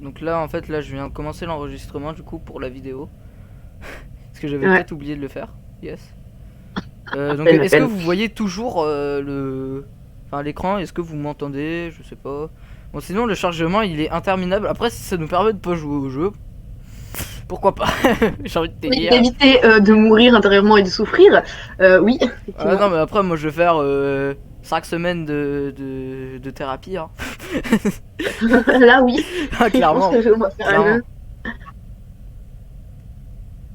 Donc là en fait là je viens de commencer l'enregistrement du coup pour la vidéo. Parce que j'avais Ouais, peut-être oublié de le faire. Yes. à Donc peine, à est-ce que peine. vous voyez toujours enfin l'écran? Est-ce que vous m'entendez? Je sais pas. Bon sinon le chargement il est interminable. Après si ça nous permet de pas jouer au jeu, pourquoi pas? J'ai envie de te Oui, dire. d'éviter de mourir intérieurement et de souffrir, oui, Ah effectivement. non mais après moi je vais faire 5 semaines de thérapie hein. Là, oui, Ah, je pense clairement. que on va faire la Clairement. même.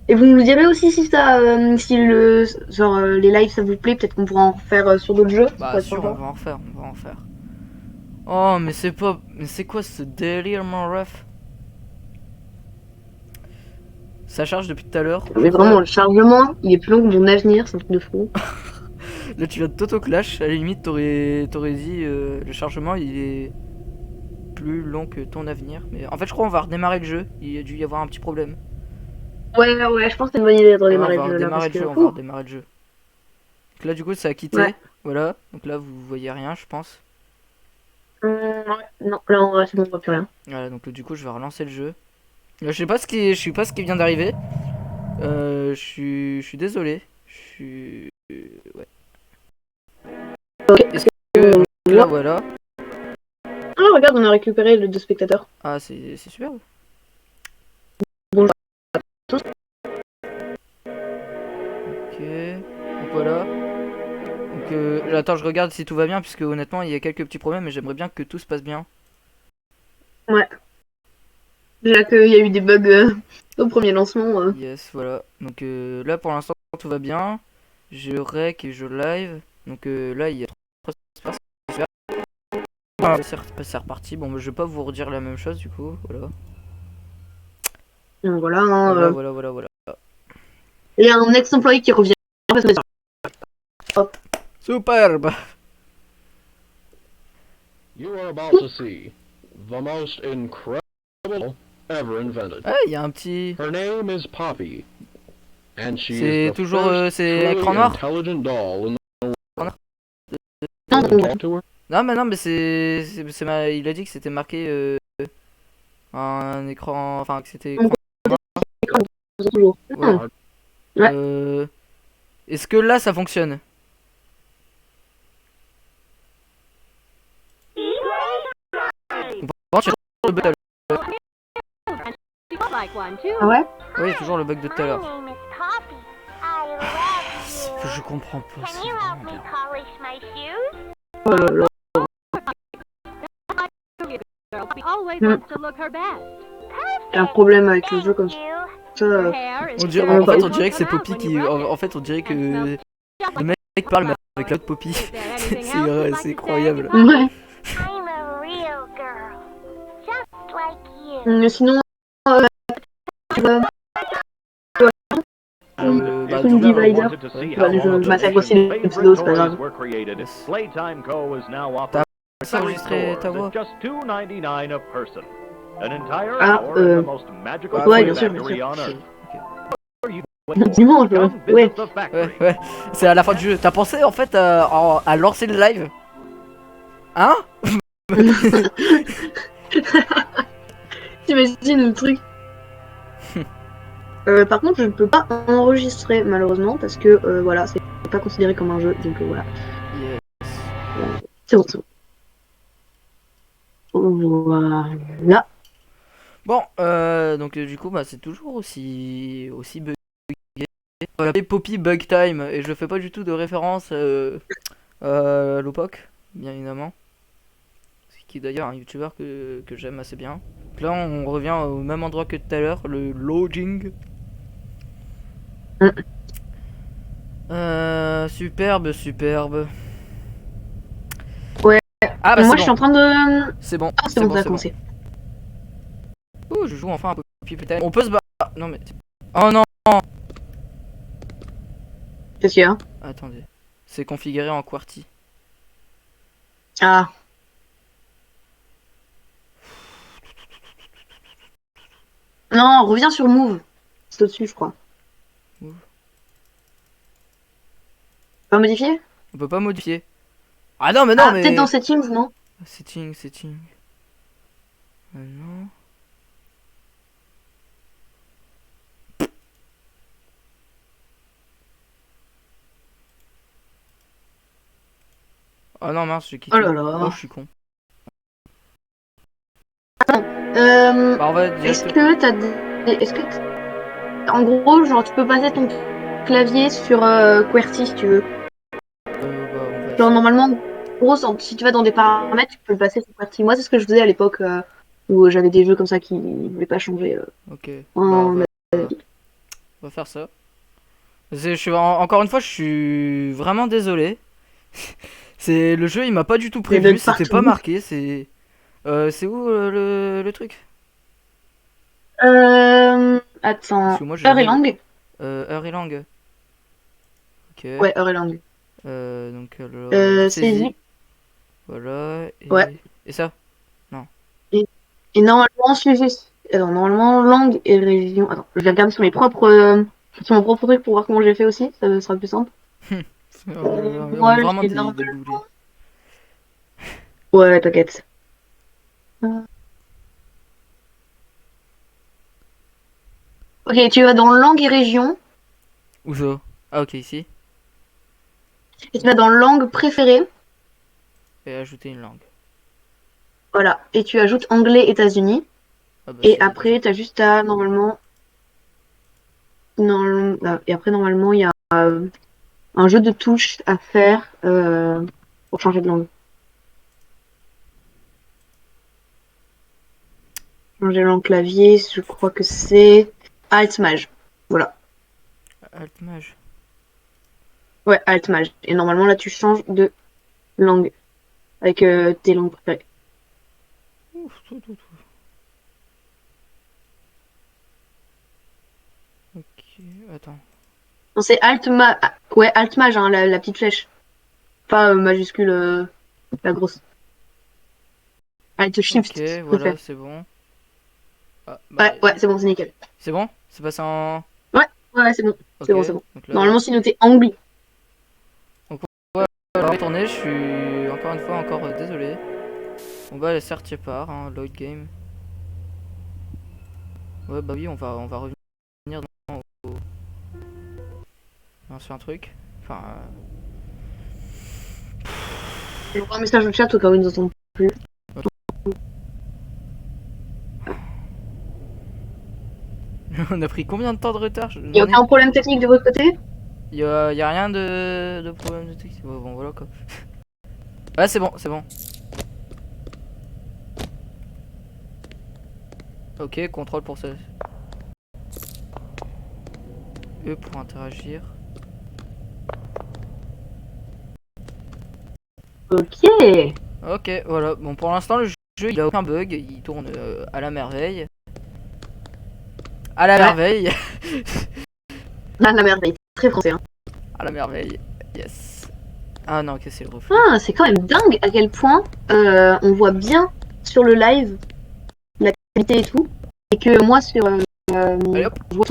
Et vous nous direz aussi si ça, si le, genre, les lives ça vous plaît, peut-être qu'on pourra en faire sur d'autres jeux, ça Bah pourrait être sûr on sympa. va en faire, on va en faire. Oh mais c'est pas. Mais c'est quoi ce délire mon ref? Ça charge depuis tout à l'heure, je Mais vraiment, crois. le chargement, il est plus long que mon avenir, c'est un truc de fou. Là tu viens de t'auto-clash, à la limite t'aurais dit le chargement il est plus long que ton avenir. Mais en fait je crois on va redémarrer le jeu, il a dû y avoir un petit problème. Ouais, ouais, je pense que c'est une bonne idée de Ouais on redémarrer va le jeu là, parce redémarrer le que, jeu, on va ouh, redémarrer le jeu. Donc là du coup ça a ouais. quitté, voilà. Donc là vous voyez rien je pense. Ouais, non, là, c'est bon, on voit plus rien. Voilà donc du coup je vais relancer le jeu. Je sais pas je sais pas ce qui vient d'arriver. Je suis désolé. Je suis. Ouais. Ok, Est-ce que. Donc là, ouais. voilà. Ah, regarde, on a récupéré le deux spectateurs. Ah, c'est super. Bonjour à tous. Ok. Donc voilà. Donc attends, je regarde si tout va bien, puisque honnêtement, il y a quelques petits problèmes, mais j'aimerais bien que tout se passe bien. Ouais, déjà qu'il y a eu des bugs au premier lancement. Yes, voilà. Donc là, pour l'instant, tout va bien. Je rec et je live. Donc là, il y a 3 super. Ah, c'est reparti. Bon, bah, je vais pas vous redire la même chose, du coup. Voilà. Donc voilà, hein, Voilà, voilà, voilà, voilà. il y a un ex-employé qui revient. Hop. Superbe. You are about to see the most incredible ever invented. Ah, il y a un petit. Her name is Poppy, and she is C'est the toujours. first C'est écran truly noir? intelligent doll in the Écran world. noir. Non, You non, can non. talk to her. Non, mais non, mais il a dit que c'était marqué un écran. Enfin, que c'était Mon écran côté, noir. c'est écran, toujours. Ouais. Ouais. Est-ce que là ça fonctionne? Bon, tu as le bug à Ah ouais? Oui, il y a toujours le bug de tout à l'heure. Je comprends pas, c'est vraiment bien. Oh là là. J'ai un problème avec le jeu comme ça. C'est En vraiment pas fait, ouf. on dirait que c'est Poppy qui. En fait, on dirait que le mec parle mais avec l'autre Poppy. C'est incroyable. Ouais. Mais sinon, tu vas Bah, Pink du coup, Divider. ouais. Bah, je massacre aussi les pseudos, c'est pas grave. Yes. Playtime Co. is now T'as offering aussi enregistré ta voix? at just $2.99 a person. An entire Ah, hour in the most magical Bah, ouais, faut bien le. sûr, bien factory sûr. on Ok, Earth. ok. Dimanche, Come ouais. visit the Ouais, factory. ouais. C'est à la fin du jeu. T'as pensé en fait à lancer le live? Hein? T'imagines le truc. Par contre, je ne peux pas enregistrer malheureusement parce que voilà, c'est pas considéré comme un jeu, donc voilà. Yes. C'est bon, c'est bon. Voilà. Bon, donc du coup, bah, c'est toujours aussi bugué. On l'appelle Poppy Bug Time et je fais pas du tout de référence à Lopoc, bien évidemment. Qui est d'ailleurs un youtubeur que j'aime assez bien. Donc là, on revient au même endroit que tout à l'heure, le loading. Mm. Superbe, superbe. Ouais. Ah bah Moi, c'est je suis bon, en train de. c'est bon, Ah, c'est c'est bon, bon, ça a c'est bon. commencé. Ouh, je joue enfin un Poppy Time. On peut se battre. Non mais. Oh non. Qu'est-ce qu'il y a? Attendez. C'est configuré en QWERTY. Ah. Non, reviens sur Move. C'est au-dessus, je crois. Move. Pas modifier? On peut pas modifier. Ah non mais non Ah, peut-être dans mais. Settings, non? Setting. Non. Oh non, mince, j'ai quitté. Oh là là. Oh, je suis con. Bah, Bah, on va est-ce direct. que t'as des... Est-ce que en gros, genre, tu peux passer ton clavier sur QWERTY si tu veux. Bah, on va Genre, essayer. normalement, en gros, si tu vas dans des paramètres, tu peux le passer sur QWERTY. Moi, c'est ce que je faisais à l'époque où j'avais des jeux comme ça qui ne voulaient pas changer Ok. Bah, en... on va faire ça. Je suis encore une fois, je suis vraiment désolé. C'est le jeu, il m'a pas du tout Des prévu, bugs c'était pas partout. marqué. C'est où le truc? Parce Attends, que moi, j'ai heure et jamais. langue? Heure et langue. Ok. Ouais, heure et langue. Donc alors, Saisie. saisie. Voilà. Ouais. Et ça? Non. Et, et normalement, normalement, langue et région. Attends, je vais regarder sur mon propre truc pour voir comment j'ai fait aussi. Ça sera plus simple. On est Moi, vraiment j'ai des normalement. boulets. Ouais, t'inquiète. Ok, tu vas dans langue et région. Où ça? Ah, ok, ici. Et tu vas dans langue préférée. Et ajouter une langue. Voilà. Et tu ajoutes anglais États-Unis. Ah bah Et c'est déjà. après, t'as juste à normalement. Et après, normalement, il y a un jeu de touches à faire pour changer de langue. Changer de langue clavier, je crois que c'est Alt Maj. Voilà. Alt mage. Ouais, Alt Maj. Et normalement, là, tu changes de langue avec tes langues préférées. Ouf, tout. Ok, attends. Non, c'est Ouais, Alt Maj, hein, la petite flèche. Pas majuscule, la grosse. Alt Ok, Shift, je voilà, préfère. c'est bon. Ah, bah. Ouais, c'est bon, c'est nickel. C'est bon? C'est passé en. Ouais, c'est bon. Ok, C'est bon, c'est bon. donc là. Normalement, c'est noté anglais. On va retourner, je suis encore une fois encore désolé. Bon bah certes c'est part, hein, load game. Ouais bah oui on va revenir dans sur un truc. Enfin Je vois un message au chat au cas où ils nous entendent plus. on a pris combien de temps de retard? Il n'y a aucun problème technique de votre côté? Y a rien de problème de texte. Ouais, bon voilà quoi. Ouais c'est bon, c'est bon. Ok, contrôle pour ça. E pour interagir. Ok. Ok, voilà. Bon, pour l'instant, le jeu, il a aucun bug. Il tourne à la merveille. À la Ouais. merveille. Ah, la merde, très français. Hein. À la merveille. Yes. Ah non, ok, c'est le reflet. Ah, c'est quand même dingue à quel point on voit bien sur le live la qualité et tout. Et que moi, sur Allez hop. je vois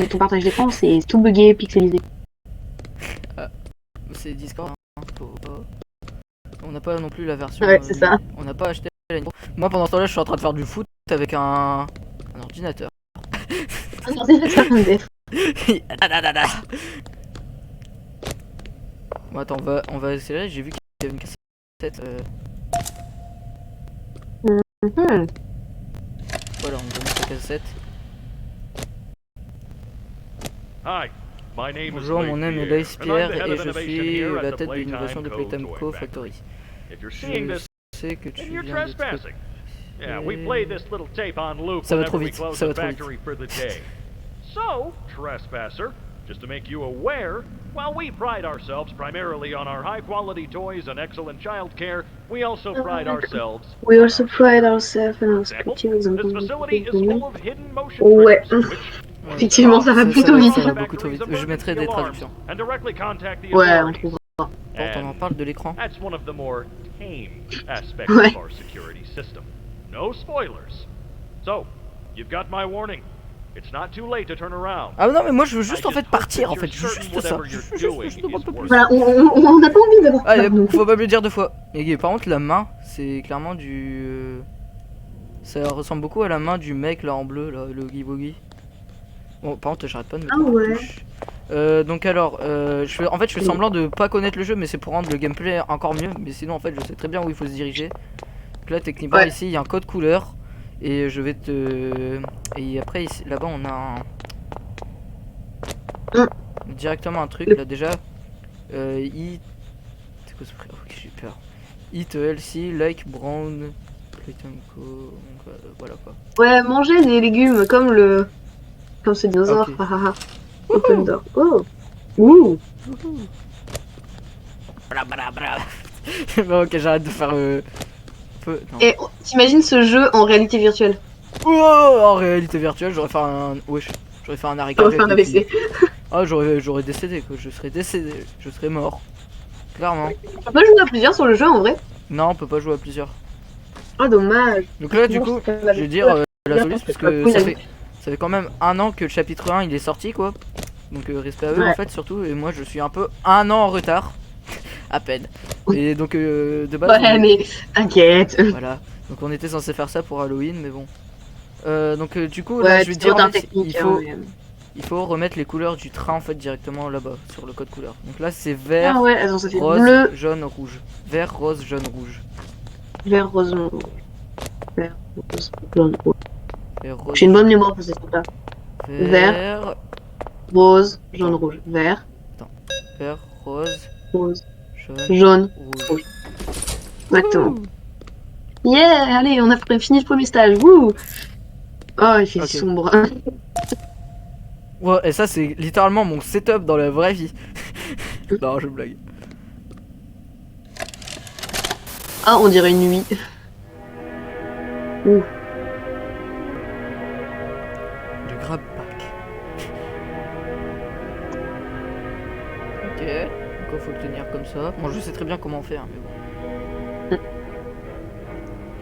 ton partage d'écran, c'est tout buggé, pixelisé. C'est Discord. Hein. On n'a pas non plus la version. Ouais, c'est ça. On n'a pas acheté la Nintendo. Moi, pendant ce temps-là, je suis en train de faire du foot avec un ordinateur. Ah non, c'est ça, MDF. Bon, attends, on va accélérer. J'ai vu qu'il y avait une cassette. Mhm. Voilà, on va mettre la cassette. Hi, my name is Bonjour, mon nom est Lace Pierre, and I'm the Pierre head et of je innovation suis here la at the tête de l'innovation de Playtime Playtime Co. Co. Toy Factory. If you're seeing Je this, sais que tu then you're viens d'être. trespassing. Yeah, we play this little tape on loop Ça va whenever trop we vite, close ça va the trop vite. factory for the day. So, trespasser, just to make you aware, while we pride ourselves primarily on our high-quality toys and excellent child care, we also pride ourselves We on also our pride security. ourselves in For our example, security. this facility is full of hidden motion Ouais. triggers, which Effectivement, ça va plutôt vite. Ça va beaucoup trop vite. Je mettrai des traductions. and directly contact the Ouais, on authorities. trouvera. Quand on en parle de l'écran. That's one of the more tame aspects Ouais. of our security system. No spoilers. So, you've got my warning. It's not too late to turn around. Ah non mais moi je veux juste I en fait just hope partir that en fait, you're certain juste ça. whatever you're doing Je demande is pas plus. worth Voilà, on n'a pas envie d'avoir Ah peur, nous. faut pas me le dire deux fois. Et par contre la main, c'est clairement du... Ça ressemble beaucoup à la main du mec là en bleu là, le Oogie Boogie. Bon par contre j'arrête pas de me Ah taper ouais. les touches. Donc alors, en fait je fais semblant de pas connaître le jeu, mais c'est pour rendre le gameplay encore mieux. Mais sinon en fait je sais très bien où il faut se diriger. Donc là techniquement Ouais. ici il y a un code couleur. Et je vais te... Et après ici, là-bas on a directement un truc là déjà. C'est quoi ce prix? Ok, j'ai peur. Eat healthy like brown. Playtime co. Donc, voilà quoi. Ouais, manger des légumes comme ce dinosaure. Ok. Ah, ah, ah. Open door. Oh. Ouh. Bra bra bra. Bon, ok, j'arrête de faire peu. Non. Et t'imagines ce jeu en réalité virtuelle? Oh, en réalité virtuelle, j'aurais fait un. Wesh, j'aurais fait un arrêt J'aurais fait un cardiaque depuis- AVC. Ah, j'aurais décédé quoi. Je serais décédé. Je serais mort. Clairement. On peut jouer à plusieurs sur le jeu en vrai? Non, on peut pas jouer à plusieurs. Ah, dommage. Donc là, du coup, je vais dire la soluce parce que Oui, ça fait quand même un an que le chapitre 1 il est sorti quoi. Donc respect à eux Ouais. en fait surtout. Et moi je suis un peu un an en retard. À peine. Et donc de base. Ouais, mais t'inquiète. Voilà. Donc on était censé faire ça pour Halloween, mais bon. Donc du coup, là, Ouais, je vais c'est te dire, trop en d'un fait, technique. il faut remettre les couleurs du train en fait directement là-bas sur le code couleur. Donc là, c'est vert, Ah ouais, attends, ça fait rose, bleu, jaune, rouge. Vert, rose, jaune, rouge. vert, rose, jaune, rouge. Vert, rose, jaune, rouge. Vert, rose, J'ai une bonne mémoire pour ces trucs-là. vert, Rose, jaune, rouge. Vert, vert, rose, rose, jaune, jaune. rouge. Exactement. Yeah, allez, on a fini le premier stage. Wouh. Oh, il fait Ok. sombre. Ouais, et ça, c'est littéralement mon setup dans la vraie vie. Non, je blague. Ah, on dirait une nuit. Ouh. Le grab pack. Ok. Donc il faut le tenir comme ça. Bon, je sais très bien comment faire, mais bon. Donc,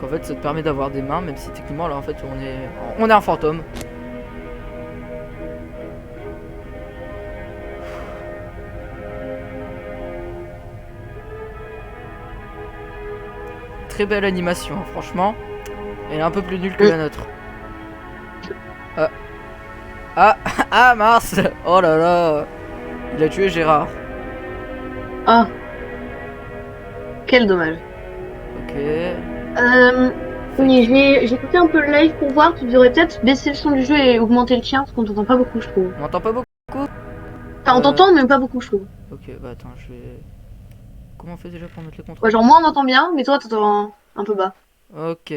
en fait, ça te permet d'avoir des mains, même si techniquement, là, en fait, on est un fantôme. Très belle animation, hein, franchement. Elle est un peu plus nulle que la nôtre. Ah Mars. Oh là là. Il a tué Gérard. Ah. Quel dommage. Ok. Oui, j'ai écouté un peu le live pour voir. Tu devrais peut-être baisser le son du jeu et augmenter le tien parce qu'on t'entend pas beaucoup, je trouve. On m'entend pas beaucoup. Enfin, on t'entend, mais pas beaucoup, je trouve. Ok, bah attends, je vais... Comment on fait déjà pour mettre les contrôles? Ouais, genre, moi, on m'entend bien, mais toi, t'entends un peu bas. Ok.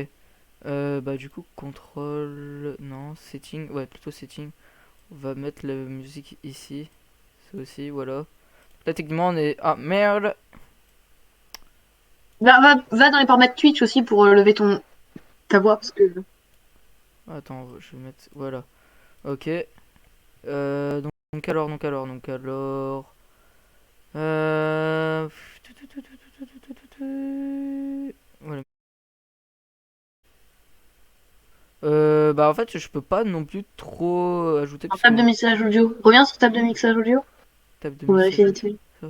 Bah du coup, contrôle... Non, setting. Ouais, plutôt setting. On va mettre la musique ici. Ça aussi, voilà. Là, techniquement, on est... Ah, merde. Va dans les paramètres Twitch aussi pour lever ta voix parce que. Attends, je vais mettre... Voilà. Ok. Donc alors... Voilà. Bah en fait je peux pas non plus trop ajouter En parce table de que mixage audio. Reviens sur table de mixage audio. table de On va mixage vérifier vite fait.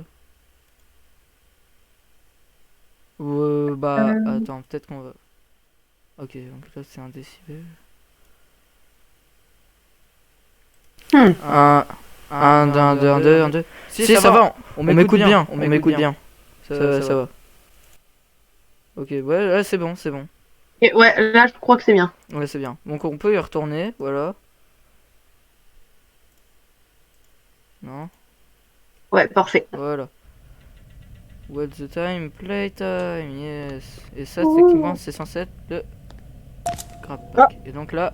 bah attends, peut-être qu'on va... Ok, donc là c'est un décibel. Un, deux. Si, ça va, on m'écoute bien, on m'écoute bien. Ça va. Ok, ouais, c'est bon, c'est bon. Et ouais, là, je crois que c'est bien. Ouais, c'est bien. Donc on peut y retourner, voilà. Non, Ouais, parfait. voilà. What's the time? Playtime, yes. Et ça, techniquement, c'est censé être le grab pack. Et donc là...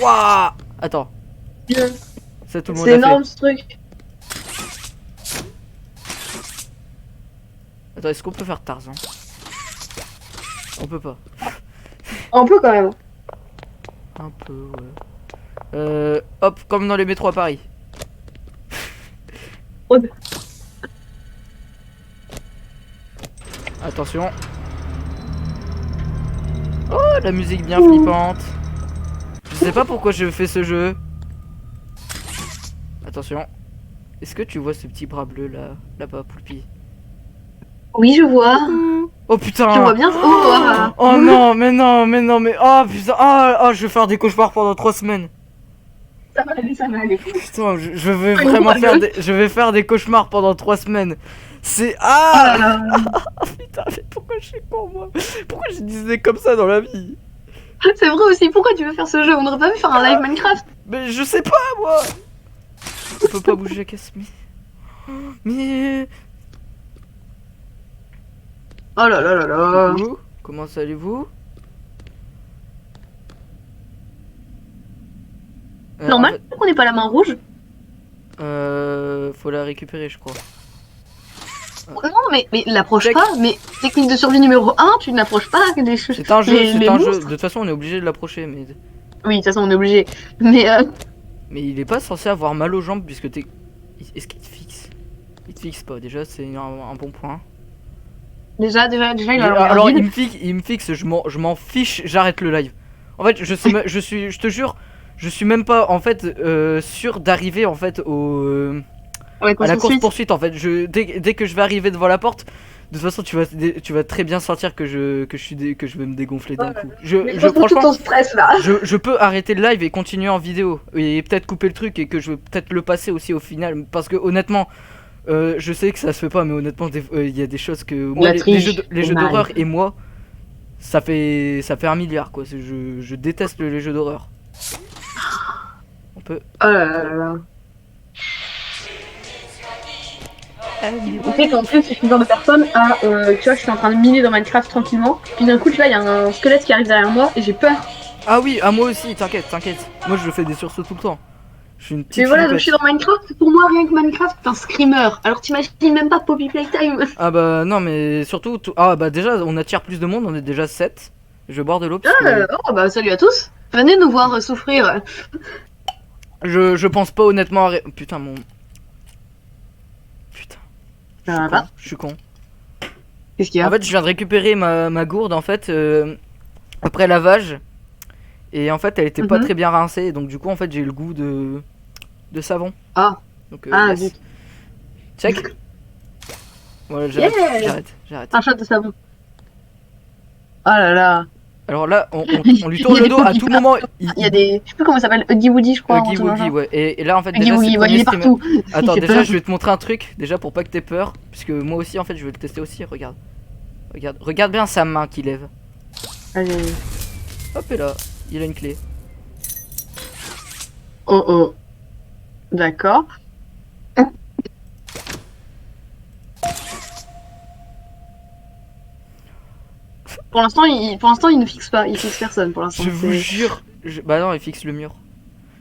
Wouah! Attends, ça tout le monde C'est a fait. énorme ce truc. Attends, est-ce qu'on peut faire Tarzan? On peut pas. Un peu quand même. Un peu, ouais. Hop, comme dans les métros à Paris. Oh. Attention. Oh, la musique bien flippante. Je sais pas pourquoi je fais ce jeu. Attention. Est-ce que tu vois ce petit bras bleu là, là-bas, Poulpi? Oui, je vois. Oh putain. Je vois bien. Oh, Oh non, mais non, mais... Oh putain, je vais faire des cauchemars pendant 3 semaines. Ça va aller, ça va aller. Putain, je vais vraiment je vais faire des cauchemars pendant 3 semaines. C'est... Ah putain, mais pourquoi je suis con, moi? Pourquoi j'ai décidé comme ça dans la vie? C'est vrai aussi, pourquoi tu veux faire ce jeu? On aurait pas pu faire un live Minecraft. Mais je sais pas, moi. On peut pas bouger la caisse, mais... Oh là là là là. Coucou, comment allez-vous? Normal, En fait, pourquoi on n'est pas la main rouge? faut la récupérer, je crois. Non, mais l'approche Check. pas. Mais technique de survie numéro 1, tu n'approches pas des choses. C'est un jeu, les c'est un jeu. monstres. De toute façon, on est obligé de l'approcher, mais... Oui, de toute façon, on est obligé. Mais Mais il est pas censé avoir mal aux jambes puisque t'es... Est-ce qu'il te fixe? Il te fixe pas, déjà, c'est un bon point. déjà, il a Alors, l'air il me fixe, je m'en fiche, j'arrête le live. En fait, je te jure, je suis même pas, en fait, sûr d'arriver, en fait, à la course poursuite, en fait. Dès que je vais arriver devant la porte, de toute façon, tu vas très bien sentir que je vais me dégonfler d'un coup. Franchement, ton stress là. je peux arrêter le live et continuer en vidéo. Et peut-être couper le truc et que je vais peut-être le passer aussi au final. Parce que honnêtement, je sais que ça se fait pas, mais honnêtement, il y a des choses que... Moi, les jeux d'horreur et moi, ça fait 1 milliard, quoi. Je déteste les jeux d'horreur. On peut... Oh là là là là. Tu sais qu'en plus, je suis le genre de personne à, tu vois, je suis en train de miner dans Minecraft tranquillement, puis d'un coup, tu vois, il y a un squelette qui arrive derrière moi et j'ai peur. Ah oui, à moi aussi, t'inquiète. Moi, je fais des sursauts tout le temps. Je suis une petite Mais voilà, donc flippette. je suis dans Minecraft, pour moi, rien que Minecraft, c'est un screamer. Alors t'imagines même pas Poppy Playtime. Ah bah non, mais surtout... Ah bah déjà, on attire plus de monde, on est déjà 7. Je vais boire de l'eau parce que... Oh bah salut à tous. Venez nous voir souffrir. Je pense pas honnêtement à... Putain, mon... Putain. Ça va. Je suis con. Qu'est-ce qu'il y a? En fait, je viens de récupérer ma gourde, en fait, après lavage. Et en fait, elle était pas Mhm. très bien rincée. Donc du coup, en fait, j'ai le goût de savon. Ah. Donc, Ah, yes. zut. Check. Voilà, j'arrête. Yeah. J'arrête. Un shot de savon. Oh là là. Alors là, on lui tourne le dos à tout moment. Il y a des... Je sais plus comment ça s'appelle, Huggy Woody je crois. Huggy Wuggy, ouais. Et là, en fait, Huggy déjà, c'est Wuggy, le ouais, il est premier streamer. partout. Attends, Il fait déjà, peur. je vais te montrer un truc, déjà pour pas que t'aies peur, puisque moi aussi, en fait, je vais le tester aussi. Regarde, regarde bien sa main qui lève. Allez. Hop, et là, il a une clé. Oh oh. D'accord. Pour l'instant, il ne fixe pas, il fixe personne pour l'instant. Je vous jure, bah non, il fixe le mur.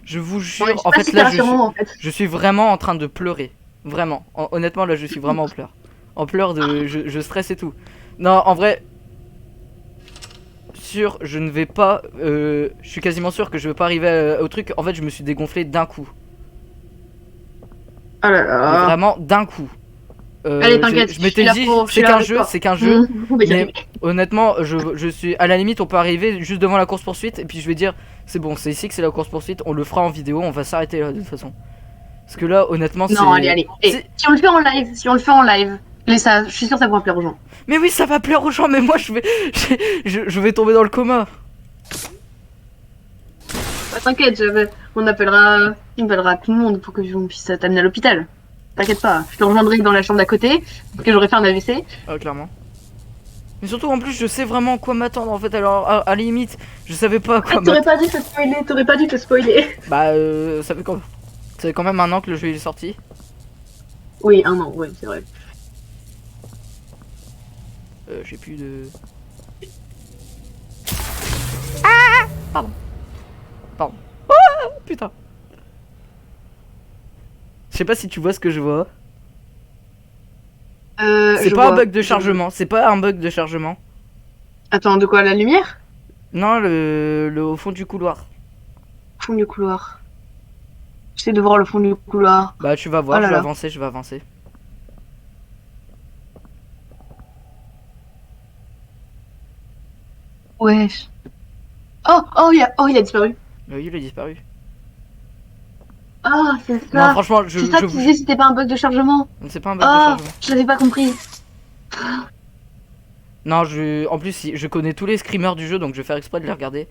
Je vous jure, Ouais, je sais en pas fait, si là, c'est rassurant, en fait. je suis vraiment en train de pleurer. Vraiment, honnêtement, là, je suis vraiment en pleurs. En pleurs de, je stresse et tout. Non, en vrai, sûr, je ne vais pas, je suis quasiment sûr que je vais pas arriver au truc. En fait, je me suis dégonflé d'un coup. Oh là Mais là. vraiment d'un coup. Allez, t'inquiète. Je m'étais dit, c'est qu'un jeu. Mais honnêtement, je suis à la limite, on peut arriver juste devant la course poursuite et puis je vais dire, c'est bon, c'est ici que c'est la course poursuite. On le fera en vidéo, on va s'arrêter là de toute façon. Parce que là, honnêtement, c'est. Non, allez. Et si on le fait en live, ça, je suis sûr que ça pourra plaire aux gens. Mais oui, ça va plaire aux gens, mais moi je vais, je vais tomber dans le coma. Bah, t'inquiète, on appellera tout le monde pour que on puisse t'amener à l'hôpital. T'inquiète pas, je te rejoindrai dans la chambre d'à côté, parce que j'aurais fait un AVC. Ah, clairement. Mais surtout, en plus, je sais vraiment quoi m'attendre en fait. Alors, à la limite, je savais pas à quoi T'aurais m'attendre. pas dû te spoiler. Bah, ça fait quand même 1 an que le jeu il est sorti. Oui, 1 an, ouais, c'est vrai. J'ai plus de. Pardon. Ah, putain. Je sais pas si tu vois ce que je vois. C'est Je pas un vois. bug de chargement. C'est pas un bug de chargement. Attends, de quoi, la lumière? Non, le au fond du couloir. Fond du couloir. J'essaie de voir le fond du couloir. Bah, tu vas voir. Oh là Je vais là. avancer. Je vais avancer. Wesh. Il a disparu. Oui, il a disparu. Ah, c'est Non, ça. franchement, C'est ça que tu disais, c'était pas un bug de chargement. C'est pas un bug de Ah, chargement. je l'avais pas compris. Non, en plus, je connais tous les screamers du jeu, donc je vais faire exprès de les regarder.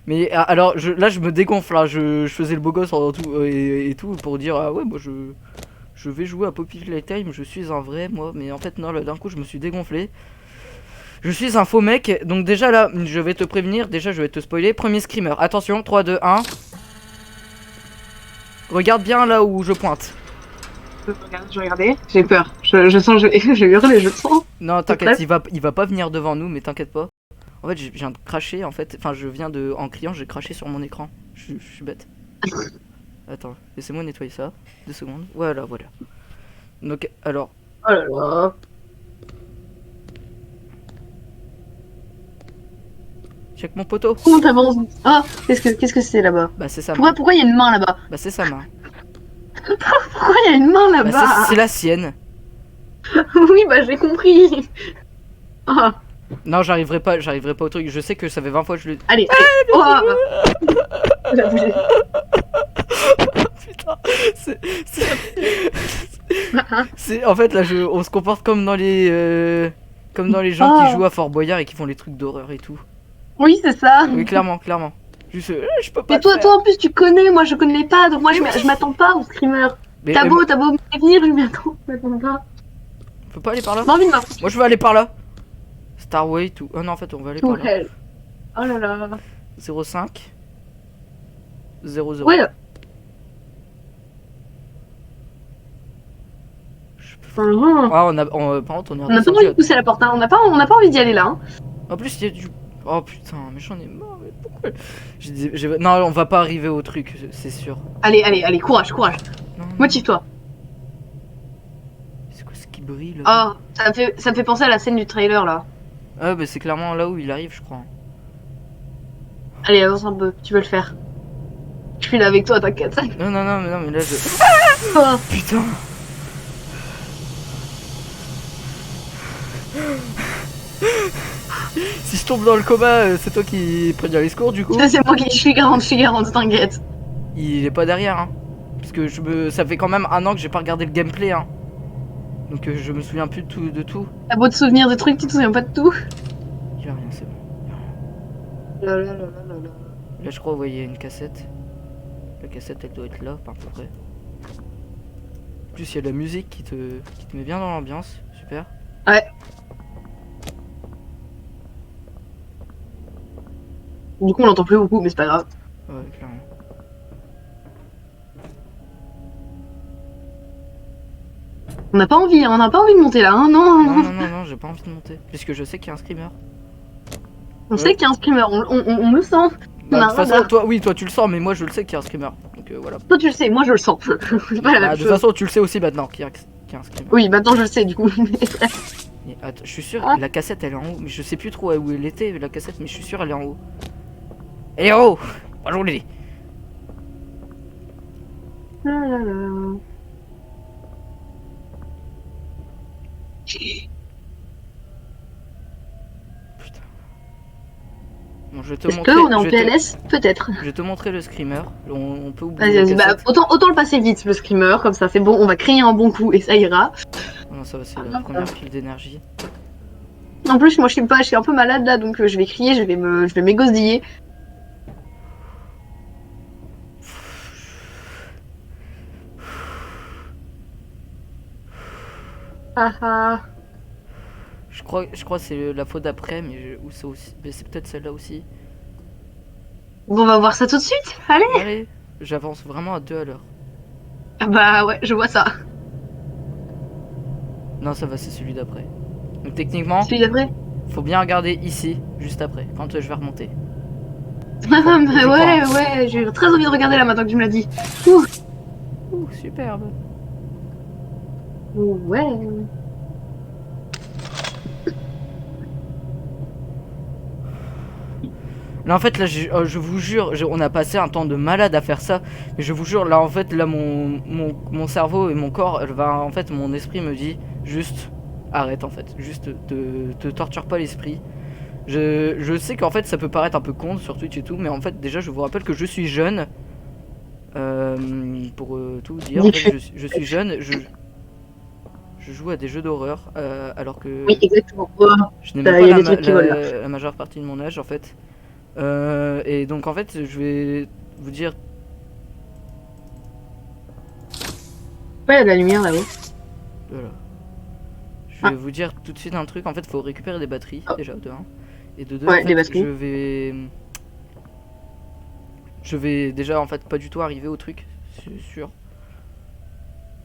Mais alors, là, je me dégonfle, là. Je faisais le beau gosse en tout, et tout pour dire, ah ouais, moi, je vais jouer à Poppy Playtime, je suis un vrai, moi. Mais en fait, non, là, d'un coup, je me suis dégonflé. Je suis un faux mec. Donc, déjà, là, je vais te prévenir. Déjà, je vais te spoiler. Premier screamer. Attention, 3, 2, 1. Regarde bien là où je pointe. Je regardais. J'ai peur. Je sens, je hurle, je le sens. Non, t'inquiète, il va pas venir devant nous, mais t'inquiète pas. En fait, je viens de cracher, en fait. Enfin, je viens de. En criant, j'ai craché sur mon écran. Je suis bête. Attends, laissez-moi nettoyer ça. 2 secondes. Voilà, voilà. Donc, alors. Oh là là. Check mon poteau. Comment t'avances? Ah, qu'est-ce que c'est là-bas? Bah, c'est sa main. Pourquoi il y a une main là-bas? Bah, c'est sa main. Pourquoi il y a une main Bah, là-bas? c'est la sienne. Oui, bah j'ai compris. Ah, Non, j'arriverai pas au truc. Je sais que ça fait 20 fois que je le. allez, allez. Oh. Elle a bougé. Putain, c'est en fait là on se comporte comme dans les gens qui jouent à Fort Boyard et qui font les trucs d'horreur et tout. Oui, c'est ça. Oui, clairement. Juste je peux pas. Mais toi en plus tu connais, moi je connais pas, donc moi je m'attends pas au screamer. Mais, T'as beau me prévenir, je m'attends pas. on peut pas aller par là. J'ai envie de m'attendre. Moi je veux aller par là. Starway tout. Oh non, en fait, on va aller par là. Oh là là. 05 00. Ouais. Ah, par contre, on est On n'a pas envie de pousser la porte, hein. On n'a pas envie d'y aller là. Hein. En plus, il y a du. Oh putain, mais j'en ai marre. Mais pourquoi non, on va pas arriver au truc, c'est sûr. Allez, courage. Non. Motive-toi. C'est quoi ce qui brille là? Ah, ça me fait penser à la scène du trailer là. Ah, bah c'est clairement là où il arrive, je crois. Allez, avance un peu, tu peux le faire. Je suis là avec toi, t'inquiète. Non, mais là je. Oh. Putain! Si je tombe dans le coma, c'est toi qui préviens les secours du coup? C'est moi qui je suis garante, t'inquiète. Il est pas derrière, hein. Parce que ça fait quand même 1 an que j'ai pas regardé le gameplay, hein. Donc je me souviens plus de tout. T'as beau te souvenir de trucs, tu te souviens pas de tout. Il y a rien, c'est bon. Là, je crois, vous voyez une cassette. La cassette, elle doit être là, à peu près. En plus, il y a de la musique qui te met bien dans l'ambiance. Super. Ouais. Du coup, on l'entend plus beaucoup, mais c'est pas grave. Ouais, clairement. On n'a pas envie de monter là, hein, non. Non, j'ai pas envie de monter. Puisque je sais qu'il y a un screamer. On sait qu'il y a un screamer, on le sent. Bah, de toute façon, toi tu le sens, mais moi je le sais qu'il y a un screamer. Donc voilà. Toi tu le sais, moi je le sens. C'est pas la même De toute chose. façon, tu le sais aussi maintenant qu'il y a un screamer. Oui, maintenant je le sais du coup. Et, attends, je suis sûr, Ah. la cassette elle est en haut. Mais je sais plus trop où elle était, la cassette, mais je suis sûr elle est en haut. Elle est en haut! Bonjour Lily. Putain. Bon, je vais te Est-ce montrer. qu'on est en je vais te- PLS? Peut-être. Je vais te montrer le screamer. On peut oublier Vas-y, la bah, cassette. autant le passer vite le screamer, comme ça c'est bon, on va créer un bon coup et ça ira. Oh non, ça va, c'est la première pile d'énergie. En plus, moi je suis un peu malade là, donc je vais crier, je vais m'égosiller. Ah ah. Je crois que c'est la faute d'après, ou ça aussi. Mais c'est peut-être celle-là aussi. Bon, on va voir ça tout de suite. Allez. Allez, j'avance vraiment à 2 à l'heure. Ah bah ouais, je vois ça. Non, ça va, c'est celui d'après. Donc techniquement, Celui d'après. faut bien regarder ici, juste après, quand je vais remonter. Ah bah je crois. ouais, j'ai très envie de regarder là maintenant que tu me l'as dit. Ouh. Ouh, superbe. Ouais. Là en fait là je vous jure, on a passé un temps de malade à faire ça. Mais je vous jure là en fait là mon cerveau et mon corps en fait mon esprit me dit juste arrête en fait. Juste te torture pas l'esprit. Je sais qu'en fait ça peut paraître un peu con sur Twitch et tout, mais en fait déjà je vous rappelle que je suis jeune. Pour tout dire, en fait, je suis jeune, je joue à des jeux d'horreur alors que Oui, exactement. je n'ai Il y a même des pas trucs qui volent, là. la majeure partie de mon âge en fait. Et donc en fait, je vais vous dire. Ouais, il y a de la lumière là-haut. Voilà. Je vais vous dire tout de suite un truc. En fait, faut récupérer des batteries Oh. déjà de 1. Et de 2, Ouais, en fait, des batteries. je vais déjà en fait pas du tout arriver au truc, c'est sûr.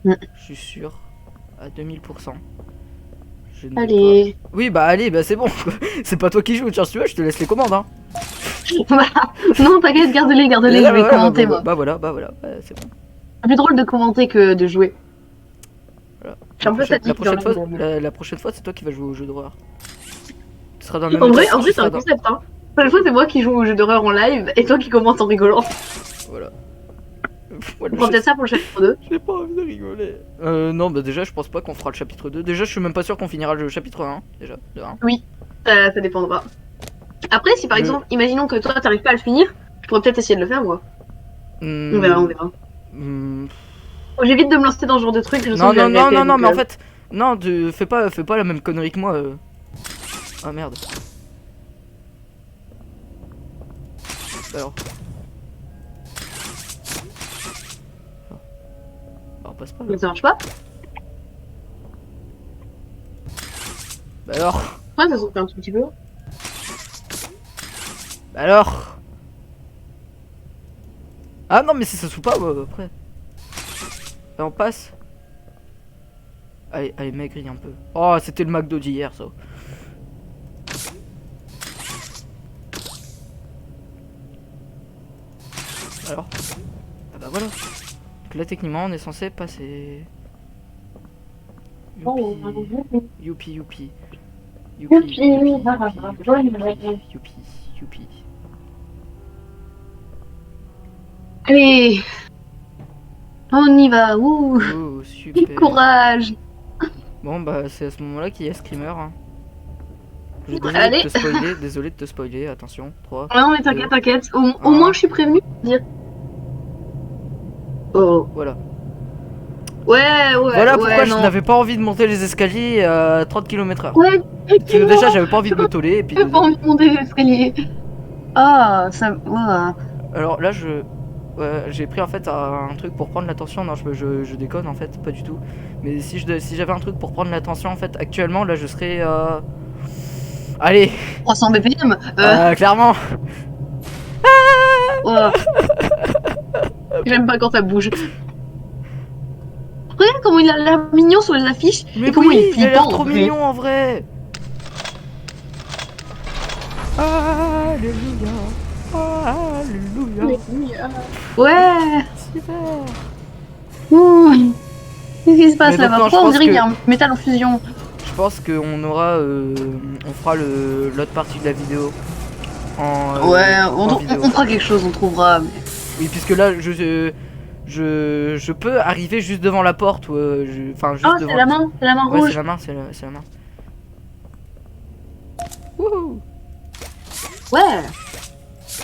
Mm. Je suis sûr à 2000%. Je ne vais Allez. pas- Oui, bah allez, bah c'est bon. C'est pas toi qui joues, tiens, si tu veux, je te laisse les commandes hein. Non, t'inquiète, garde-les, garde-les, je vais Voilà, commenter moi. bah voilà, c'est bon. C'est plus drôle de commenter que de jouer. Voilà. Je suis un peu La statique prochaine dans fois, la- la prochaine fois, c'est toi qui vas jouer au jeu d'horreur. Tu seras dans le même En vrai, état, tu c'est seras un dans- concept, hein. La prochaine fois, c'est moi qui joue au jeu d'horreur en live et toi qui commentes en rigolant. Voilà. On Voilà, prend peut-être ça pour le chapitre 2. j'ai pas envie de rigoler. Non, bah déjà, je pense pas qu'on fera le chapitre 2. Déjà, je suis même pas sûr qu'on finira le chapitre 1. Déjà, de 1. Ça dépendra. Après, si par Le- exemple, imaginons que toi t'arrives pas à le finir, je pourrais peut-être essayer de le faire moi. On verra, on verra. J'évite de me lancer dans ce genre de truc. Je Non, sens que je non, vais non, regretter, non, non, donc, mais en fait, non, fais pas la même connerie que moi. Ah merde. Alors. Bah, on passe pas. Là. Ça marche pas? Bah alors. Ouais, ça saute un tout petit peu. Bah alors. Ah non, mais si ça se fout pas, après. Là, on passe. Allez, allez, maigris un peu. Oh, c'était le McDo d'hier, ça. Alors. Ah bah voilà. Donc là, techniquement, on est censé passer. Oh, Youpi. Youpi, youpi. Youpi. Youpi, youpi. Allez, on y va. Ouh, Oh, super. courage. Bon, bah, c'est à ce moment-là qu'il y a Screamer. Hein. Je suis Allez. désolé de te spoiler, attention. 3. Non mais t'inquiète, t'inquiète. Au Ah. moins je suis prévenue. Dire. Oh. Voilà. Ouais, Voilà pourquoi je non. n'avais pas envie de monter les escaliers à 30 km/h. Ouais. Parce que déjà, j'avais pas envie de me toller. Et puis J'ai pas envie de monter l'escalier. Ah, ça. Ouah. Alors là, j'ai pris en fait un truc pour prendre l'attention. Non, je déconne en fait, pas du tout. Mais si j'avais un truc pour prendre l'attention en fait, actuellement, là, je serais. Allez, 300 BPM. clairement. Ouah. J'aime pas quand ça bouge. Regarde comment il a l'air mignon sur les affiches. Mais et comment oui, il est il a l'air flippant. trop en vrai. mignon en vrai. Alléluia. Alléluia. Ouais. Super. Ouh. Qu'est-ce qui se passe Mais donc, là-bas? non, je Pourquoi on pense dirait qu'il y que- a un métal en fusion? Je pense qu'on aura, on fera l'autre partie de la vidéo en Ouais, en vidéo. on fera quelque chose, on trouvera. Mais... Oui, puisque là, je peux arriver juste devant la porte, enfin juste Oh, devant. c'est la main Ouais, rouge. c'est la main, c'est la main. Wouhou. Ouais.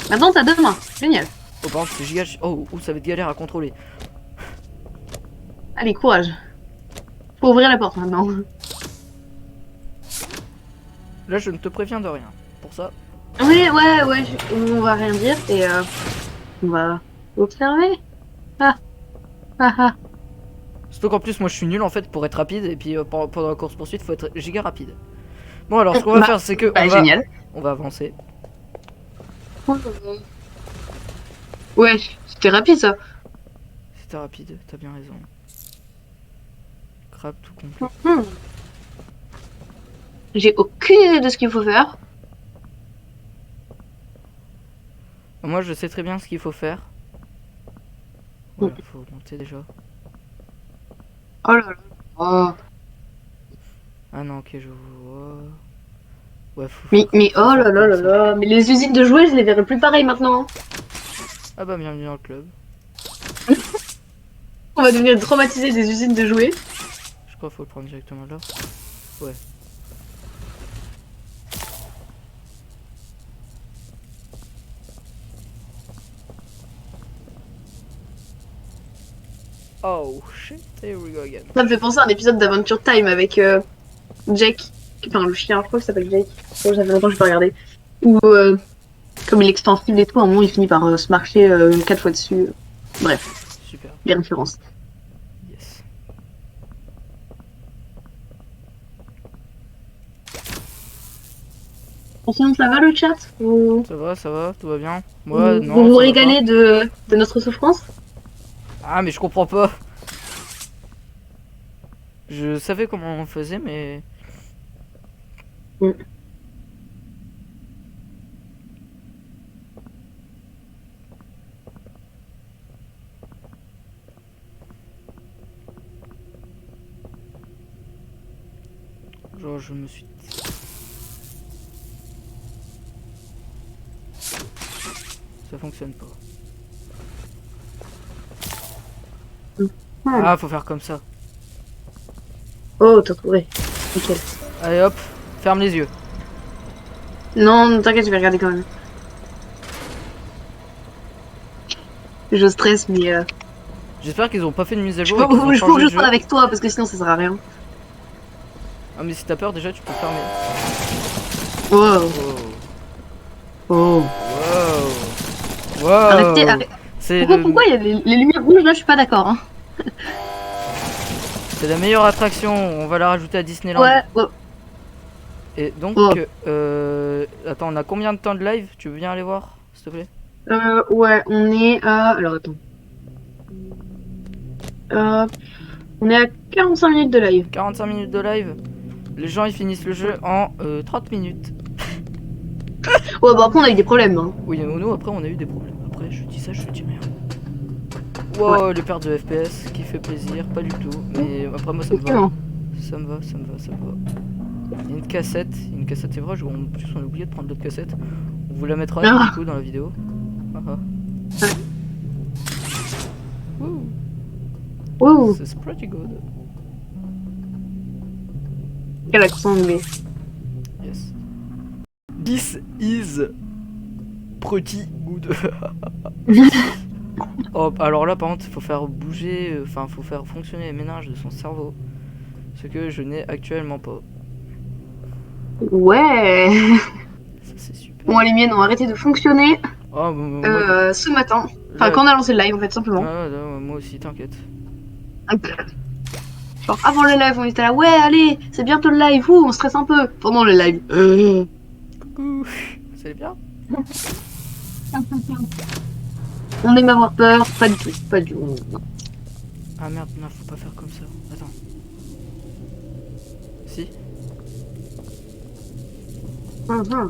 Maintenant t'as deux mains. Génial. Oh, par contre, c'est giga. Oh, ça va être galère à contrôler. Allez, courage. Faut ouvrir la porte maintenant. Là, je ne te préviens de rien. Pour ça. Oui, ouais, on va rien dire et on va observer. Ah, ah, ah. Surtout qu'en plus, moi, je suis nul en fait pour être rapide. Et puis pendant la course poursuite, faut être giga rapide. Bon, alors, ce qu'on va Bah, faire, c'est que Génial. on va avancer. Ouais, c'était rapide ça. C'était rapide, t'as bien raison. Crabe tout complet. Hmm. J'ai aucune idée de ce qu'il faut faire. Moi, je sais très bien ce qu'il faut faire. Voilà, faut monter déjà. Oh là là. Oh. Ah non, ok, je vois. Ouais, faut. Mais oh là là là là. Mais les usines de jouets, je les verrai plus pareil maintenant. Ah bah, bienvenue dans le club. On va devenir traumatisé des usines de jouets. Je crois qu'il faut le prendre directement là. Ouais. Oh shit, here we go again. Ça me fait penser à un épisode d'Adventure Time avec Jake. Enfin, le chien, je crois qu'il s'appelle Jake. Oh, ça fait longtemps que je pas regardé. Où Comme il est extensible et tout, à un moment il finit par se marcher 4 fois dessus. Bref, Super. les références. Yes. Sinon ça va le chat? Ça va, tout va bien. Moi, Vous non, vous ça va pas. régalez de notre souffrance? Ah, mais je comprends pas. Je savais comment on faisait, mais. Mm. Genre, je me suis. Ça fonctionne pas. Hmm. Ah, faut faire comme ça. Oh, t'as trouvé. Nickel. Allez hop, ferme les yeux. Non, t'inquiète, je vais regarder quand même. Je stresse, mais J'espère qu'ils ont pas fait de mise à je jour et qu'ils ont faut changé que le je jeu. sois avec toi parce que sinon ça sert à rien. Ah, mais si t'as peur, déjà, tu peux fermer. Oh, Oh. oh. Wow. Wow. Arrêtez. C'est Pourquoi il y a les lumières rouges là? Je suis pas d'accord. Hein. c'est la meilleure attraction. On va la rajouter à Disneyland. Ouais, oh. Et donc, Oh. attends, on a combien de temps de live? Tu veux bien aller voir, s'il te plaît? Ouais, on est à. Alors attends. On est à 45 minutes de live. 45 minutes de live. Les gens ils finissent le jeu en 30 minutes. Ouais, bah après on a eu des problèmes. Hein. Oui, nous après on a eu des problèmes. Après je dis ça, je dis rien. Wow, les pertes de FPS qui fait plaisir, pas du tout. Mais après moi ça me va. Effectivement. Ça me va. Il y a une cassette, c'est vrai, en plus on a oublié de prendre l'autre cassette. On vous la mettra Ah. du coup dans la vidéo. Ah, ah. Ouais. Wouh, Ouh, c'est pretty good. quel accent anglais. Yes. This is pretty good. Oh, alors là par contre il faut faire bouger, enfin faut faire fonctionner les méninges de son cerveau. Ce que je n'ai actuellement pas. Ouais. Ça c'est super. Bon, les miennes ont arrêté de fonctionner Oh, ce matin. Enfin, là- quand on a lancé le live en fait, simplement. ah, là, moi aussi, t'inquiète. Genre avant le live, on était là, ouais, allez, c'est bientôt le live, ouh, on stresse un peu. Pendant le live. Coucou. Ça allait bien? On aime avoir peur, pas du tout, pas du tout. Ah merde, non, faut pas faire comme ça. Attends. Si? Mhm.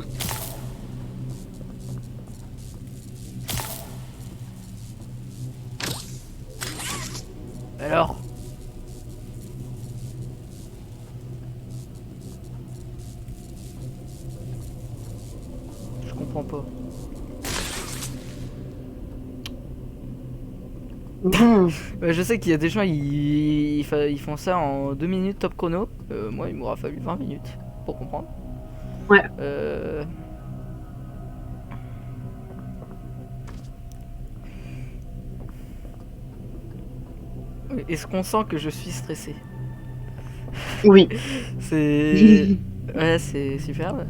Alors? Je comprends pas. Mhm. Je sais qu'il y a des gens, ils font ça en 2 minutes top chrono. Moi, il m'aura fallu 20 minutes pour comprendre. Ouais. Est-ce qu'on sent que je suis stressé? Oui. C'est... Ouais, c'est superbe.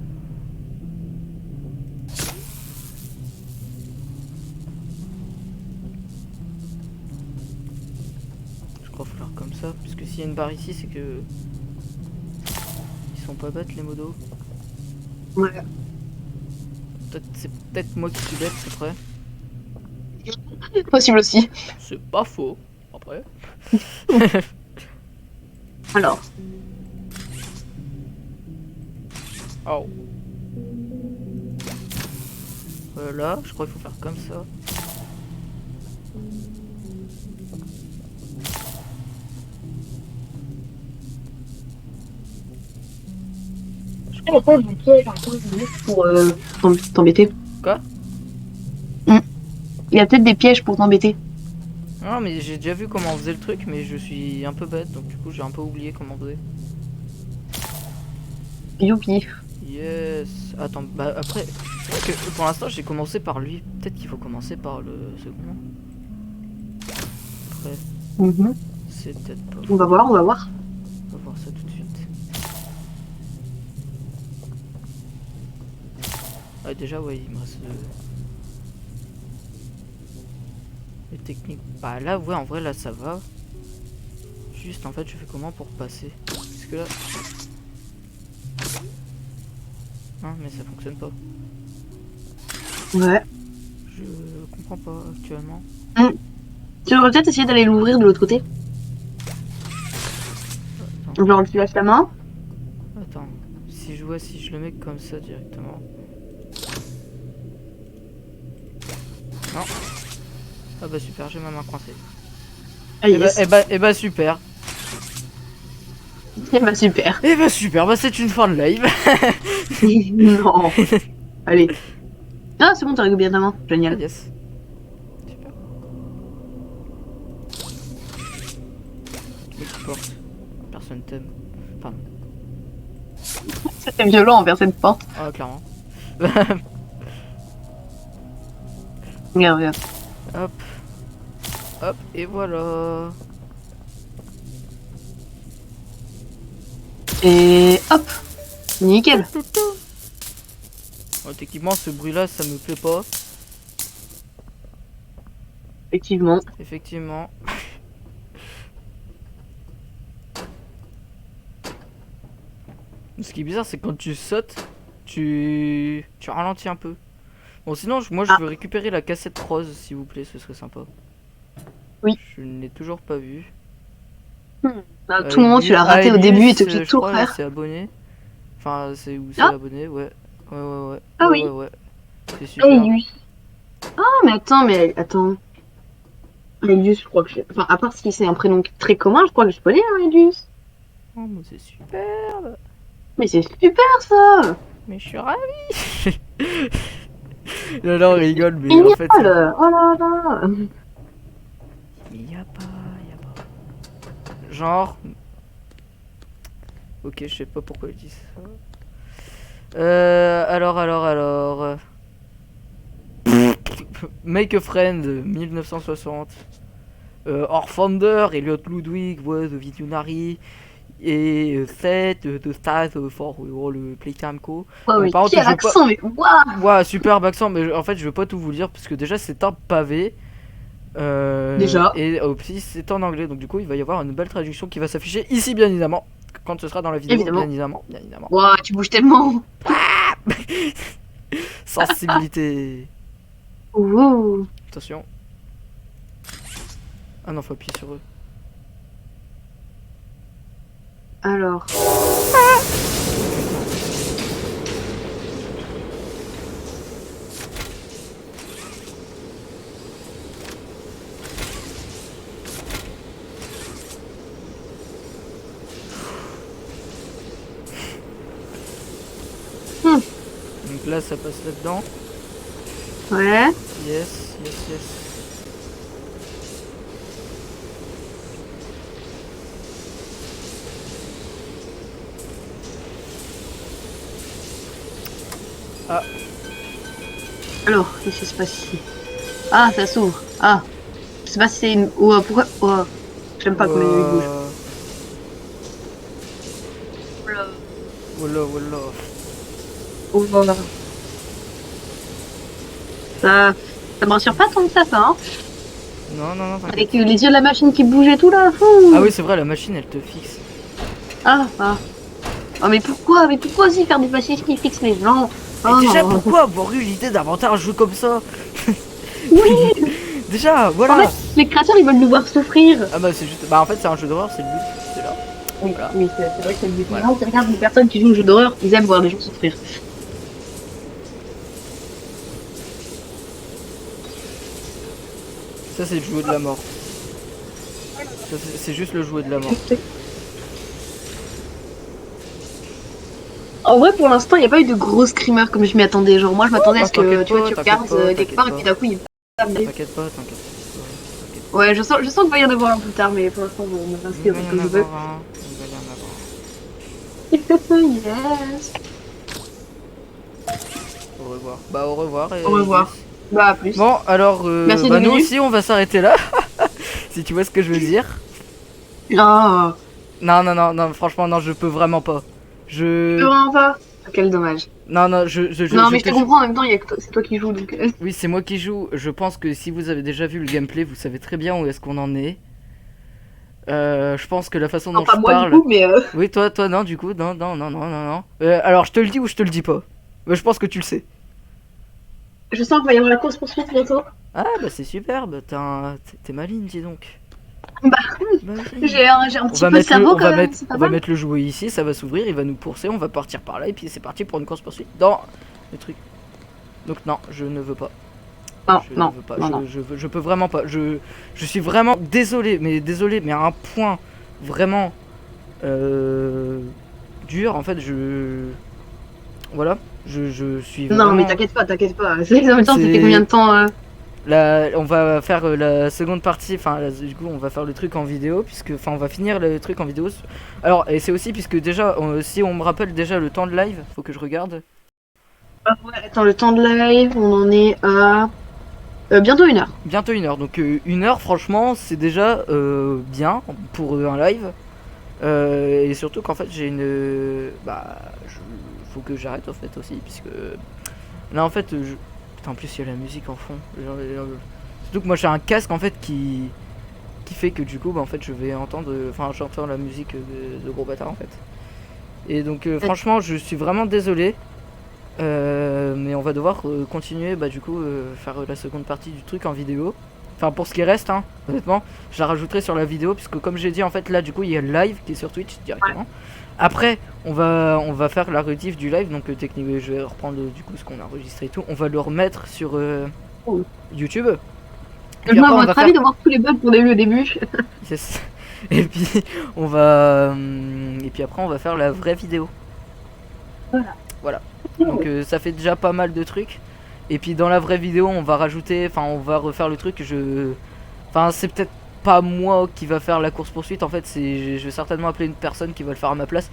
Je crois qu'il faut faire comme ça, puisque s'il y a une barre ici, c'est que... Ils sont pas bêtes, les modos. Ouais. C'est peut-être moi qui suis bête, c'est vrai. Possible aussi. C'est pas faux, après. Alors. Oh. Là, je crois qu'il faut faire comme ça. Il y a pas de piège pour t'embêter. Quoi? Il y a peut-être des pièges pour t'embêter. Non, mais j'ai déjà vu comment on faisait le truc, mais je suis un peu bête, donc du coup j'ai un peu oublié comment on faisait. Youpi. Yes. Attends, bah après, c'est vrai que pour l'instant j'ai commencé par lui. Peut-être qu'il faut commencer par le second. Après, Mhm. c'est peut-être pas. On va voir, on va voir. On va voir ça tout de suite. Ah, déjà, ouais, il me reste. Les techniques. Bah là, ouais, en vrai, là, ça va. Juste, en fait, je fais comment pour passer? Parce que là. Hein, mais ça fonctionne pas. Ouais. Je comprends pas actuellement. Tu devrais peut-être essayer d'aller l'ouvrir de l'autre côté. Attends, Genre, tu lâches la main. attends. Si je vois, si je le mets comme ça directement. Non. Ah bah super, j'ai ma main coincée. Ah, Et bah, yes. et bah super. Eh bah, super. Et bah super, bah c'est une fin de live. Non. Allez. Ah, c'est bon, t'as réglé bien ta main. Ah Génial. yes. Super. Mais qui porte. Personne t'aime. Pardon. C'était violent envers cette porte. Ah clairement. Regarde, regarde. Hop. Hop, et voilà. Et hop. Nickel. Bon, techniquement, ce bruit-là, ça me plaît pas. Effectivement. Effectivement. Ce qui est bizarre, c'est que quand tu sautes, tu ralentis un peu. Bon, sinon, moi, je Ah. veux récupérer la cassette rose, s'il vous plaît, ce serait sympa. Oui. Je ne l'ai toujours pas vue. À tout moment, tu l'as raté au début et t'es obligé de je tout crois, refaire. c'est abonné. Enfin, c'est où c'est Ah. abonné, ouais. Ouais, ouais, ouais. Ah ouais, oui. ouais, ouais. C'est super. Elius. Ah, mais attends, mais attends. Elius, je crois que je... Enfin, à part si c'est un prénom très commun, je crois que je connais, hein, Elius. Oh, mais c'est superbe. Mais c'est super, ça. Mais je suis ravi. Là, là, on rigole, mais en Génial. fait, Oh là là. mais y a pas. Genre. Ok, je sais pas pourquoi ils disent ça. Alors. Make a Friend 1960. Orfander, Elliot Ludwig was a visionary. Et Set, The Stars for le Playtime Co. Oh, mais par contre, quel je veux pas- accent, mais waouh. Ouah, superbe accent, mais en fait, je veux pas tout vous lire parce que déjà, c'est un pavé. Déjà. Et aussi, c'est en anglais, donc du coup, il va y avoir une belle traduction qui va s'afficher ici, bien évidemment. Quand ce sera dans la vidéo, Évidemment. bien évidemment. Waouh, tu bouges tellement. Sensibilité. Ouh. Attention. Ah non, faut appuyer sur eux. Alors. Donc là, ça passe là-dedans. Ouais. Yes. Alors, qu'est-ce qui se passe ici? Ah, ça s'ouvre. Ah. Je sais pas si c'est une. Oh, pourquoi. Oh. J'aime pas comment il bouge. Voilà. Oh, voilà. Ça me rassure pas tant que ça, hein. Non, t'inquiète. Avec les yeux de la machine qui bouge et tout là. Fou. Ah oui, c'est vrai, la machine, elle te fixe. Ah. Oh, mais pourquoi aussi faire des machines qui fixent les gens? Mais Oh. déjà, pourquoi avoir eu l'idée d'inventer un jeu comme ça? Oui. Déjà, voilà. En fait, les créateurs ils veulent nous voir souffrir. Ah bah c'est juste, bah en fait c'est un jeu d'horreur, c'est le but, c'est là. Oui, Voilà. oui, c'est vrai que c'est le but. Voilà. Les gens qui regardent des personnes qui jouent aux jeux d'horreur, ils aiment voir des gens souffrir. Ça c'est le jouet de la mort. Ça, c'est juste le jouet de la mort. En vrai, pour l'instant, il n'y a pas eu de gros screamers comme je m'y attendais. Genre, moi, je m'attendais à ce que t'inquiète tu vois, pas, tu t'inquiète regardes pas, quelque part et puis d'un coup, il T'inquiète pas. Ouais, je sens qu'il va y en avoir un plus tard, mais pour l'instant, on va Il rester va y comme en je veux. avoir un. Il va y en avoir un. Yes. Au revoir. Bah au revoir. Et Au revoir. Bah, à plus. Bon alors, Merci bah de nous venir. aussi on va s'arrêter là. Si tu vois ce que je veux dire. Oh. Non, franchement non, je peux vraiment pas. Vraiment pas. Quel dommage. Non, non, Non, mais je te comprends, en même temps, c'est toi qui joues, donc... Oui, c'est moi qui joue. Je pense que si vous avez déjà vu le gameplay, vous savez très bien où est-ce qu'on en est. Je pense que la façon dont Enfin, je moi, du parle... coup, mais... Oui, toi, non, du coup, non, non, non, non, non, non. Alors, je te le dis ou je te le dis pas? Je pense que tu le sais. Je sens qu'il va y avoir la course-poursuite bientôt. Ah, bah c'est super, bah t'es maligne, dis donc. Bah, Bah oui. j'ai un On petit va peu de mettre le, cerveau, on quand va même, mettre, c'est pas on va mal. mettre le jouet ici, ça va s'ouvrir, il va nous pousser, on va partir par là, et puis c'est parti pour une course poursuite dans le truc. Donc non, je ne veux pas. Non, Je non, ne veux pas. non, non. Je peux vraiment pas. Je suis vraiment désolé, mais à un point vraiment dur. En fait, voilà, je suis Non, vraiment. mais t'inquiète pas, t'inquiète pas. En même temps, ça C'est- fait combien de temps Là, on va faire la seconde partie. Enfin, du coup, on va faire le truc en vidéo, on va finir le truc en vidéo. Alors, et c'est aussi puisque déjà, si on me rappelle déjà le temps de live, faut que je regarde. Ouais, attends, le temps de live, on en est à... bientôt 1 heure. Bientôt 1 heure. Donc 1 heure, franchement, c'est déjà bien pour un live. Et surtout qu'en fait j'ai une... faut que j'arrête en fait aussi puisque... Là en fait Putain, en plus il y a la musique en fond. Surtout que moi j'ai un casque en fait qui fait que du coup en fait je vais entendre... Enfin j'entends la musique de Gros Bâtard en fait. Et donc franchement je suis vraiment désolé. Mais on va devoir continuer du coup faire la seconde partie du truc en vidéo. Enfin pour ce qui reste hein, honnêtement, je la rajouterai sur la vidéo puisque comme j'ai dit en fait là du coup il y a le live qui est sur Twitch directement. Après on va faire la rediff du live donc techniquement je vais reprendre du coup ce qu'on a enregistré et tout. On va le remettre sur YouTube. Et puis Moi, après, à on va votre avis, faire... de voir tous les bugs qu'on a eu au début. Yes. Et puis on va et puis après on va faire la vraie vidéo. Voilà. Donc ça fait déjà pas mal de trucs. Et puis dans la vraie vidéo on va rajouter, enfin on va refaire le truc. Enfin c'est peut-être pas moi qui va faire la course poursuite. En fait je vais certainement appeler une personne qui va le faire à ma place.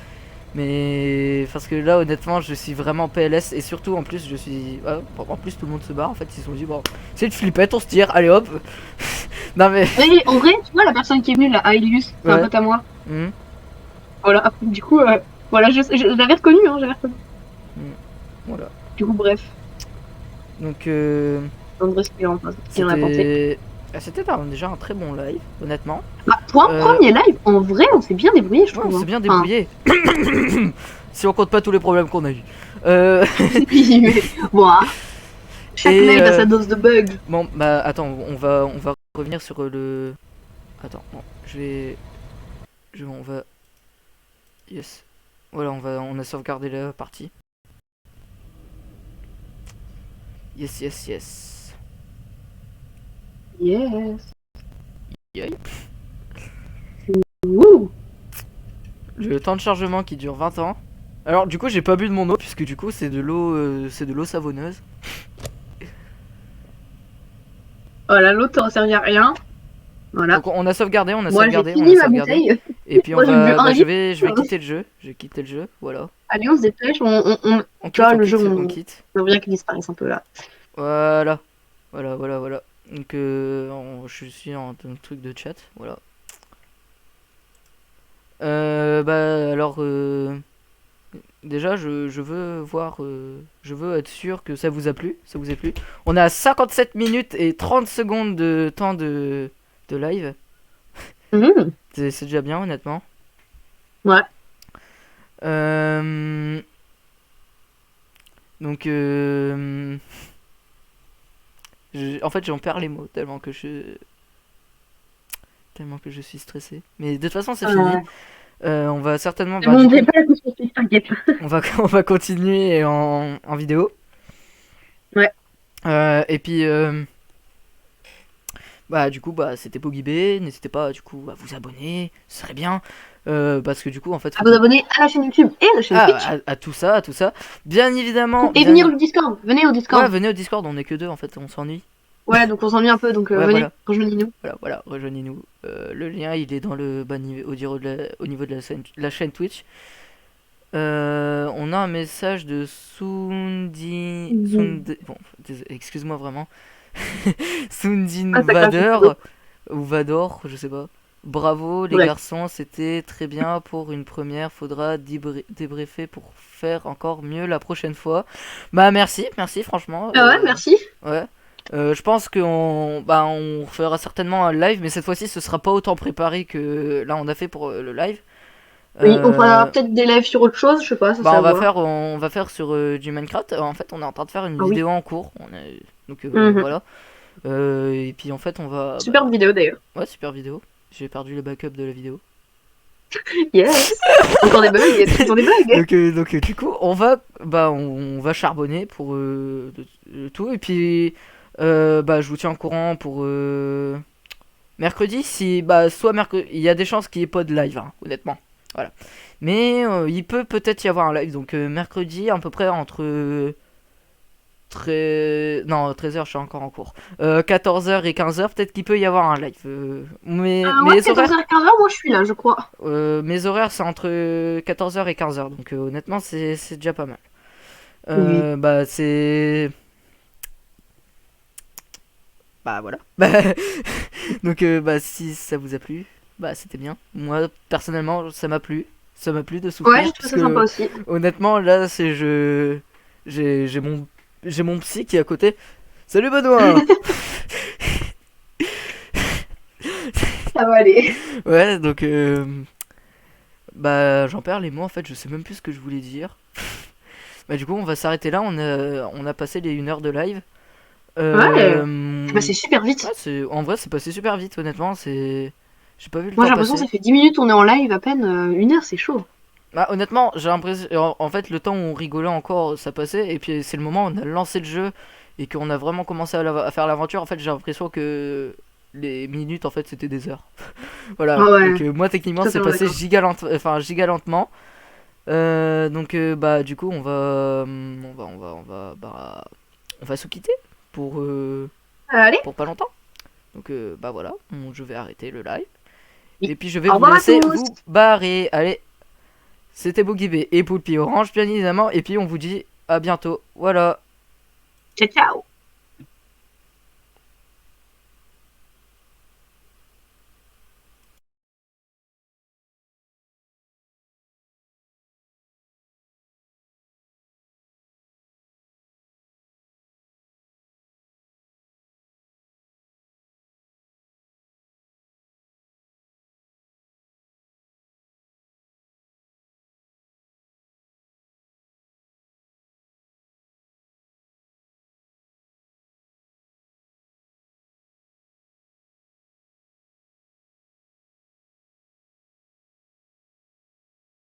Mais parce que là honnêtement je suis vraiment PLS. Et surtout en plus je suis... en plus tout le monde se barre en fait. Ils se sont dit bon c'est une flippette, on se tire, allez hop. Non mais... Mais en vrai, tu vois, la personne qui est venue, là, Ailius, c'est un Ouais. pote à moi. Hmm. Voilà, du coup, voilà, je l'avais reconnu, hein, j'avais reconnu. Voilà. Du coup, bref, Donc André, ce qu'il en a pensé. c'était déjà un très bon live honnêtement. Bah, pour un premier live, en vrai, on s'est bien débrouillé, je Ouais, trouve. on hein. s'est bien débrouillé. Si on compte pas tous les problèmes qu'on a eu. Oui, mais bon, hein. Chaque Et, live a sa dose de bugs. Bon, bah attends, on va revenir sur le... Attends, bon, on va... Yes. Voilà, on a sauvegardé la partie. Yes, yes, yes. Yes. Yay. Wouh. Le temps de chargement qui dure 20 ans. Alors du coup j'ai pas bu de mon eau puisque du coup c'est de l'eau savonneuse. Voilà, l'autre t'aura servi à rien. Voilà. Donc on a sauvegardé, Moi, j'ai sauvegardé, fini ma sauvegardé. bouteille. Et puis on Moi, j'ai bu va... un je vais litre. quitter le jeu. Je vais quitter le jeu, voilà. Allez, on se dépêche, on On tu vois, quitte, le jeu, on quitte. on veut bien qu'il disparaisse un peu là. Voilà. Voilà. Donc je suis en truc de chat, voilà. Alors déjà je veux voir je veux être sûr que ça vous a plu, ça vous a plu. On a 57 minutes et 30 secondes de temps de live. Mhm. C'est déjà bien honnêtement. Ouais. Donc en fait j'en perds les mots tellement que je suis stressé. Mais de toute façon c'est fini. On va certainement... Bon, on fait pas la course poursuite, t'inquiète. on va continuer en vidéo. Ouais. Et puis du coup c'était PogiB. N'hésitez pas du coup à vous abonner, ce serait bien. Parce que du coup en fait À vous abonner à la chaîne YouTube et à la chaîne Twitch. à tout ça, bien évidemment. Et venir au Discord, venez au Discord. Ouais, venez au Discord, on est que deux en fait, on s'ennuie. Ouais, donc on s'ennuie un peu, donc Ouais, venez, voilà. rejoignez-nous. Voilà, rejoignez-nous. Le lien il est dans le bas au niveau de la chaîne Twitch. On a un message de bon, excuse-moi vraiment. Sundin Ah, ça Vader classe. ou Vador, je sais pas. Bravo les Ouais. garçons, c'était très bien pour une première. Faudra débriefer pour faire encore mieux la prochaine fois. Bah merci, merci franchement. Ah ouais, merci. Ouais. Je pense qu'on on fera certainement un live, mais cette fois-ci ce sera pas autant préparé que là on a fait pour le live. Oui, on fera Euh, peut-être des lives sur autre chose, je sais pas, ça c'est Bah à on va voir. faire sur du Minecraft. En fait on est en train de faire une Ah oui. vidéo en cours. Donc Mhm. voilà. Et puis en fait on va Superbe vidéo d'ailleurs. ouais, super vidéo. J'ai perdu le backup de la vidéo. Yes. Encore des bugs, il y a toujours des bugs. Donc du coup on va charbonner pour le tout et puis je vous tiens au courant pour mercredi si soit mercredi il y a des chances qu'il n'y ait pas de live hein, honnêtement voilà mais il peut peut-être y avoir un live donc mercredi à peu près entre non 13h je suis encore en cours 14h et 15h peut-être qu'il peut y avoir un live Ouais, mes horaires 14h, 15h, moi je suis là, je crois. mes horaires c'est entre 14h et 15h donc honnêtement c'est déjà pas mal Oui. c'est voilà donc si ça vous a plu c'était bien moi personnellement ça m'a plu de souffrir Ouais, je trouve parce ça sympa que aussi. honnêtement là c'est j'ai mon psy qui est à côté. Salut Benoît. Ça va aller. Ouais donc j'en perds les mots en fait je sais même plus ce que je voulais dire. Du coup on va s'arrêter là on a passé les 1 heure de live. Ouais, c'est passé super vite. En vrai c'est passé super vite honnêtement j'ai pas vu le Moi j'ai temps l'impression que passer. ça fait 10 minutes, on est en live à peine, 1 heure c'est chaud. Honnêtement j'ai l'impression en fait le temps où on rigolait encore ça passait et puis c'est le moment où on a lancé le jeu et qu'on a vraiment commencé à faire l'aventure en fait j'ai l'impression que les minutes en fait c'était des heures. Voilà Ah ouais, donc moi techniquement c'est totalement passé d'accord. giga lentement. Donc du coup on va se quitter Allez, pour pas longtemps. Donc voilà, je vais arrêter le live. oui. Et puis je vais Au vous revoir à laisser tous. vous barrer. Allez, c'était Bogibé et Poulpi Orange bien évidemment. Et puis on vous dit à bientôt. Voilà. Ciao ciao.